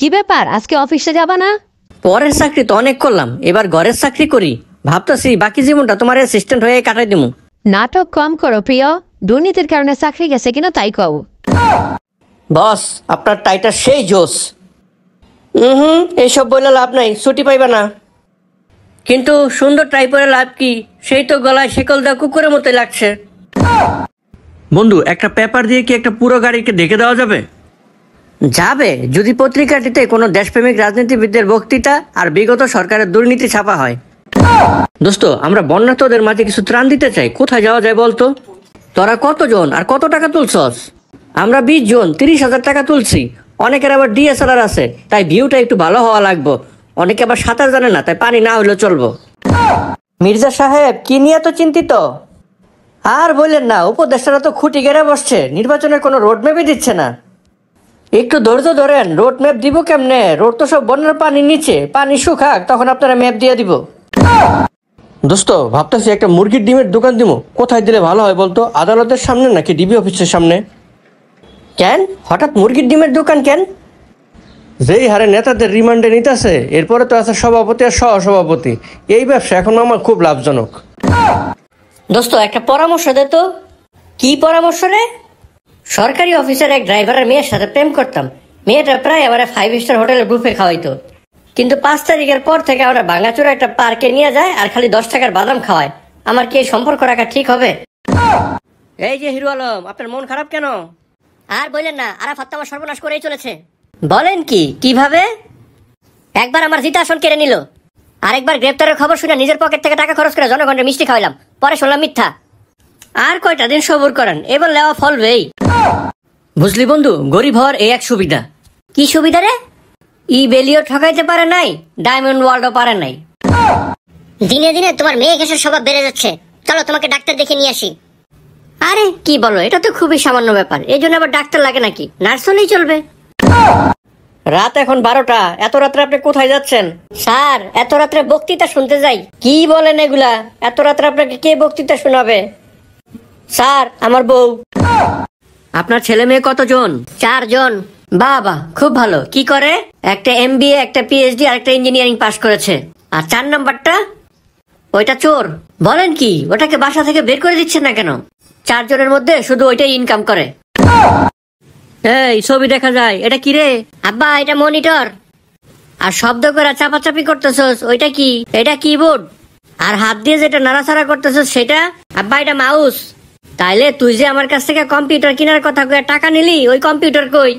কি ব্যাপার, আজকে অফিসে যাবা না? পরের চাকরি তো অনেক করলাম, এবার ঘরের চাকরি করি। ভাবতেছি বাকি জীবনটা তোমার অ্যাসিস্ট্যান্ট হয়ে কাটাই দিমু। নাটক কম করো প্রিয়, দুর্নীতির কারণে চাকরি গেছে কিনা তাই কও। বস, আপনার টাইটা সেই জোস। এইসব বললে লাভ নাই, ছুটি পাইবা না। কিন্তু সুন্দর টাই পরে লাভ কি? সেই তো গলায় শিকল দেওয়া কুকুরের মতোই লাগছে। বন্ধু, একটা পেপার দিয়ে কি একটা পুরো গাড়িকে ঢেকে দেওয়া যাবে? যাবে, যদি পত্রিকাটিতে কোনো দেশপ্রেমিক রাজনীতিবিদদের বক্তৃতা আর বিগত সরকারের দুর্নীতি ছাপা হয়। দোস্ত, আমরা বন্যার্তদের মাঝে কিছু ত্রাণ দিতে চাই, কোথায় যাওয়া যায় বলতো? তোরা কতজন আর কত টাকা তুলছস? আমরা 20 জন 30,000 টাকা তুলছি। অনেকের আবার ডিএসএলআর আছে, তাই ভিউটা একটু ভালো হওয়া লাগবে। অনেকে আবার সাঁতার জানে না, তাই পানি না হইলেও চলবো। মির্জা সাহেব, কি নিয়ে তো চিন্তিত? আর বললেন না, উপদেষ্টারা তো খুঁটি গেড়ে বসছে, নির্বাচনের কোনো রোডম্যাপই দিচ্ছে না। একটু ধৈর্য ধরেন, রোড ম্যাপ দিব কেমনে? রোড তো সব বন্যার পানির নিচে, পানি শুকাক তখন আপনারা ম্যাপ দিয়ে দিব। দোস্ত, ভাবতেছি একটা মুরগির ডিমের দোকান দিব, কোথায় দিলে ভালো হয় বলতো? আদালতের সামনে নাকি ডিবি অফিসের সামনে? কেন হঠাৎ মুরগির ডিমের দোকান কেন? যেই হারে নেতাদের রিমান্ডে নিতেছে, এরপরে তো আছে সভাপতি আর সহসভাপতি। এই ব্যবসা এখন আমার খুব লাভজনক। দোস্ত, একটা পরামর্শ দে তো। কি পরামর্শ রে? সরকারি অফিসের এক ড্রাইভারের মেয়ের সাথে প্রেম করতাম। মেয়েটা প্রায় আমার 5 স্টার হোটেলের বুফে খাওয়াইতো, কিন্তু 5 তারিখের পর থেকে আমরা ভাঙাচোরা একটা পার্কে নিয়ে যায় আর খালি 10 টাকার বাদাম খাওয়ায়। আমার কি এই সম্পর্ক রাখা ঠিক হবে? এই যে হিরো আলম, আপনার মন খারাপ কেন? আর বললেন না, আরাফাত তো আমার সর্বনাশ করেই চলেছে। বলেন কি, কিভাবে? একবার আমার জিতা আসন কেড়ে নিল, আরেকবার গ্রেপ্তারের খবর শুনে নিজের পকেট থেকে টাকা খরচ করে জনগণের মিষ্টি খাওয়াইলাম, পরে শুনলাম মিথ্যা। আর কয়টা দিন সবুর করেন, এবার লেওয়া ফলবেই। বুঝলি বন্ধু, গরিব হওয়ার এই এক সুবিধা। কি সুবিধা রে? বেলিও ঠকাইতে পারে নাই, ডায়মন্ড ওয়ার্ল্ডও পারে নাই। দিনে দিনে তোমার মেয়ে ঘেঁষের স্বভাব বেড়ে যাচ্ছে, চলো তোমাকে ডাক্তার দেখে নিয়ে আসি। আরে কি বলো, এটা তো খুবই সামান্য ব্যাপার, এই জন্য আবার ডাক্তার লাগে নাকি? নার্স হলেই চলবে। রাত এখন 12টা, এত রাত্রে আপনি কোথায় যাচ্ছেন? স্যার, এত রাত্রে বক্তৃতা শুনতে যাই। কি বলেন এগুলা? এত রাত্রে আপনাকে কে বক্তৃতা শোনাবে? স্যার, আমার বউ। আপনার ছেলে মেয়ে কতজন? 4 জন। বাবা, খুব ভালো। কি করে? একটা এমবিএ, একটা পিএইচডি আর একটা ইঞ্জিনিয়ারিং পাশ করেছে। আর 4 নাম্বারটা? ওইটা চোর। বলেন কি, ওটাকে বাসা থেকে বের করে দিচ্ছেন না কেন? 4 জনের মধ্যে শুধু ওইটাই ইনকাম করে। এই ছবি দেখা যায়, এটা কি রে? আব্বা, এটা মনিটর। আর শব্দ করে চাপাচাপি করতেছস, ওইটা কি? এটা কিবোর্ড। আর হাত দিয়ে যেটা নাড়াচাড়া করতেছস সেটা? আব্বা, এটা মাউস। তাইলে তুই যে আমার কাছ থেকে কম্পিউটার কেনার কথা কয়ে টাকা নিলি, ওই কম্পিউটার কই?